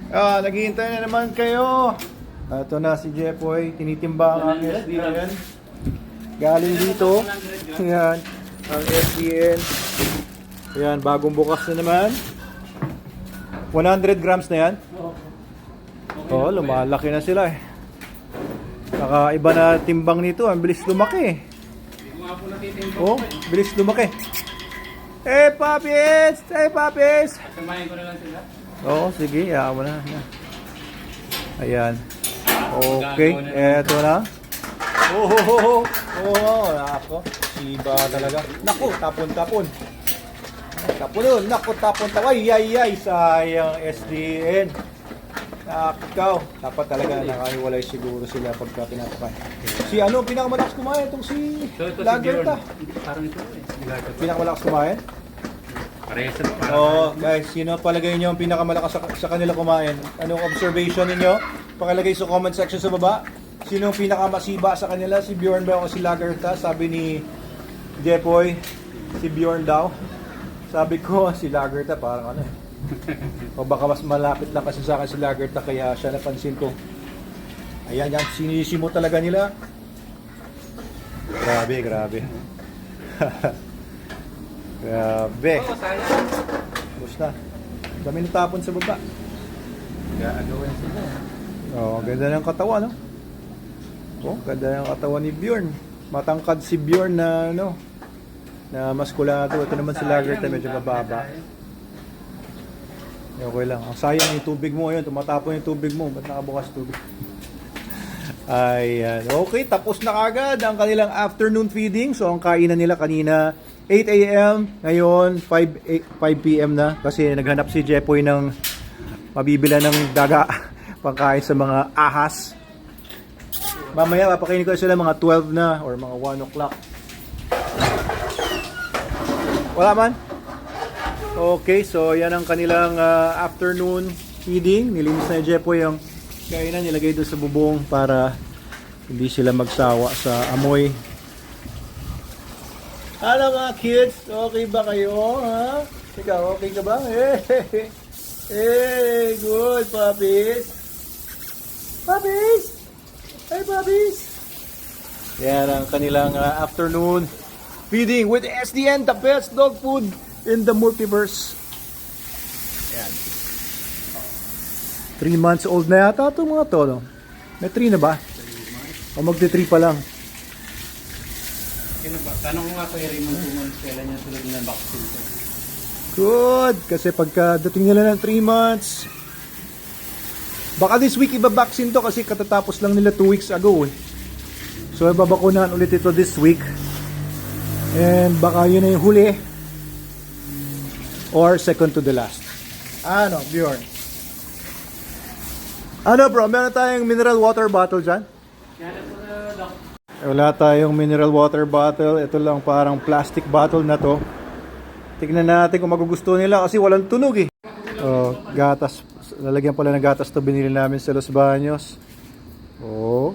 Naghihintay na naman kayo. Ito na si Jepoy, tinitimba ang SDN. Galing dito. Yan, ang SDN. Yan, bagong bukas na naman. 100 grams na yan. Oo, lumalaki na sila eh. Iba na timbang nito, ang bilis lumaki eh. Oh, bilis lumaki. Hey, puppies! Hey, puppies! Samayin ko na lang sila. Oo, sige, yaman mo na. Ayan. Okay, eto na. Oh, nako. Iba talaga. Naku, tapon. Tapon, naku, tapon. Ay, sayang SDN. Nakaw. Dapat talaga nakahiwalay siguro sila pagka pinapakain. Si ano, pinakamalakas kumain? Itong si Lagerta. Parang ito eh. Pinakamalakas kumain? Parehas na. Oo, guys, sino palagay nyo ang pinakamalakas sa kanila kumain? Anong observation ninyo? Pakilagay sa comment section sa baba. Sino ang pinakamasiba sa kanila? Si Bjorn ba o si Lagerta? Sabi ni Jepoy, si Bjorn daw. Sabi ko, si Lagerta parang ano eh. O baka mas malapit lang kasi sa akin si Lagerta kaya siya napansin ko. Ayan, yan, sinisimo talaga nila. Grabe. Grabe. Oo, sayang. Tapos na. Dami natapon sa baba. Gagawin sila. Oh, ganda ng katawan, no? Oh, ganda ng katawan ni Bjorn. Matangkad si Bjorn na ano, na maskulado. Ito naman si Lagerta medyo mababa. Okay lang. Ang sayang yung tubig mo ngayon. Tumatapon yung tubig mo. Ba't nakabukas tubig? Ayan. Okay, tapos na kagad ang kanilang afternoon feeding. So, ang kainan nila kanina 8 a.m. Ngayon, 5 p.m. na. Kasi naghanap si Jepoy ng mabibila ng daga pangkain sa mga ahas. Mamaya, papakainin ko sila mga 12 na or mga 1 o'clock. Wala man? Okay, so yan ang kanilang afternoon feeding. Nilinis na ni Jepoy yung kainan, nilagay doon sa bubong para hindi sila magsawa sa amoy. Ano mga kids? Okay ba kayo? Ha? Ikaw, okay ka ba? Hey, good puppies. Puppies! Hey puppies! Yan ang kanilang afternoon feeding with SDN, the best dog food in the multiverse. Yan. 3 months old na yata itong mga to, no? May 3 na ba? O magti-3 pa lang? Tanong ko nga kay Raymond kung kailan niya tulad ng vaccine ko. Good! Kasi pagka dating nila ng 3 months, baka this week iba-vaccine to kasi katatapos lang nila 2 weeks ago eh. So ibabakunahan ulit ito this week. And baka yun na yung huli. Or second to the last. Ano, Bjorn? Ano bro, meron tayong mineral water bottle dyan? Wala tayong mineral water bottle. Ito lang parang plastic bottle na to. Tignan natin kung magugustuhan nila kasi walang tunog eh. Oh, gatas. Lalagyan pala ng gatas to binili namin sa Los Baños. Oh,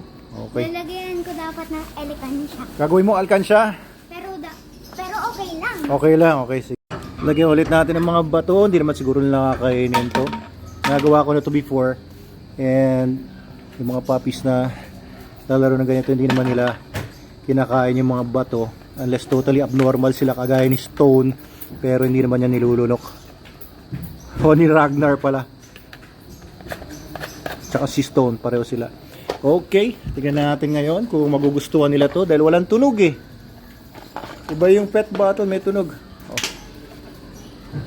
okay. Lalagyan ko dapat ng alkansya. Gagawin mo alkansya? Pero okay lang. Okay lang, okay. Sige. Lagyan ulit natin ng mga bato. Hindi naman siguro nila kakainin to. Nagawa ko na to before. And yung mga puppies na lalaro ng ganito, hindi naman nila kinakain yung mga bato. Unless totally abnormal sila kagaya ni Stone. Pero hindi naman yan nilulunok. O ni Ragnar pala. Tsaka si Stone, pareho sila. Okay, tignan natin ngayon kung magugustuhan nila to. Dahil walang tunog eh. Iba yung pet bottle, may tunog.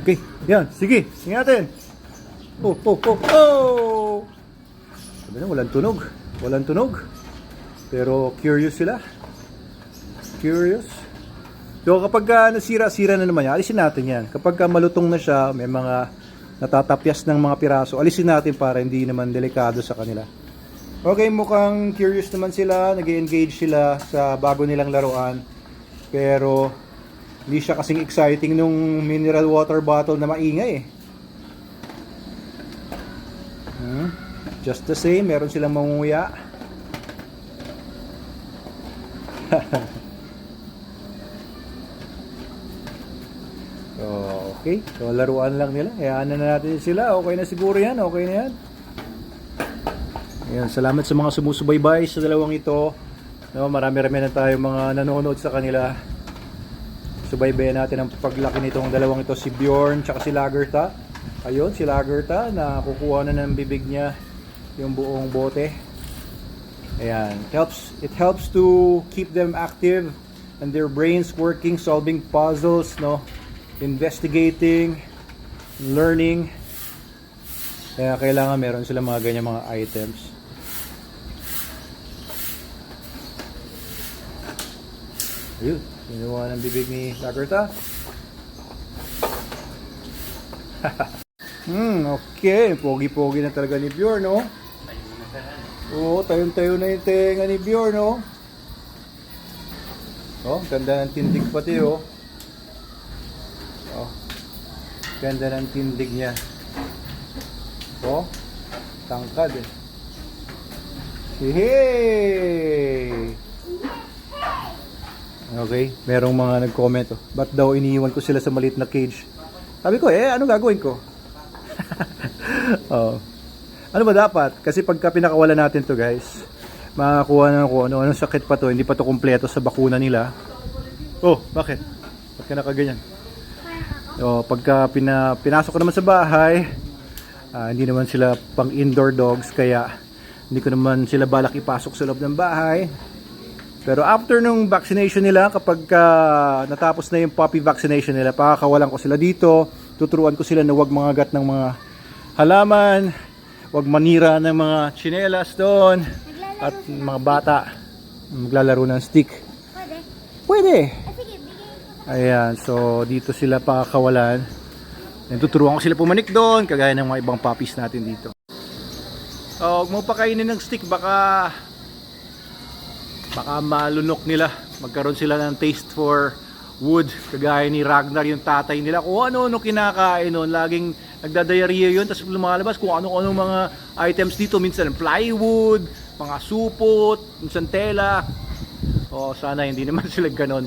Okay, yan, sige, tingnan natin. Oh. Sabi na, walang tunog. Pero curious sila. Curious. So kapag nasira-sira na naman yan, alisin natin yan. Kapag malutong na siya, may mga natatapyas ng mga piraso, alisin natin para hindi naman delikado sa kanila. Okay, mukhang curious naman sila, nag-engage sila sa bago nilang laruan. Pero hindi siya kasing exciting nung mineral water bottle na maingay eh. Just the same, meron silang mangunguya. Okay, so laruan lang nila. Hayaan na natin sila. Okay na siguro yan, okay na yan. Ayan, salamat sa mga sumusubaybay sa dalawang ito. No, marami-rami na tayo mga nanonood sa kanila. Subaybayan natin ang paglaki nitong dalawang ito, si Bjorn tsaka si Lagerta. Ayun, si Lagerta na kukuha na ng bibig niya yung buong bote. Ayan, it helps to keep them active and their brains working, solving puzzles, no, investigating, learning. Kaya kailangan meron sila mga ganyan mga items. Ayun, kinuha ng bibig ni Lagerta. Okay, pogi-pogi na talaga ni Bjorn, no? Oo, tayong-tayo na yung tenga ni Bjorn, no? Oh, ganda ng tindig pati, oh. Oh, ganda ng tindig niya. Oh, tangkad, eh. Hey! Okay, merong mga nag-comment, oh. Ba't daw iniiwan ko sila sa maliit na cage? Sabi ko, ano gagawin ko? Oh. Ano ba dapat? Kasi pagka pinakawalan natin to, guys, makakuha na kung anong sakit pa to, hindi pa to kumpleto sa bakuna nila. Oh, bakit? Ba't ka nakaganyan? Oh, pagka pinasok ko naman sa bahay, hindi naman sila pang indoor dogs, kaya hindi ko naman sila balak ipasok sa loob ng bahay. Pero after nung vaccination nila, kapag natapos na yung puppy vaccination nila, pakakawalan ko sila dito, tuturuan ko sila na huwag mangagat ng mga halaman, huwag manira ng mga tsinelas doon, at mga bata maglalaro ng stick. Pwede. Pwede! Sige, bigay ko. Ayan, so dito sila pakakawalan. Tuturuan ko sila pumanik doon, kagaya ng mga ibang puppies natin dito. Huwag mo pakainin ng stick, baka malunok nila, magkaroon sila ng taste for wood, kagaya ni Ragnar, yung tatay nila, kung ano-ano kinakain nun, laging nagdadiarrhea yun, tapos lumalabas kung ano-ano mga items dito, minsan plywood, mga supot, minsan tela. Sana hindi naman sila ganon.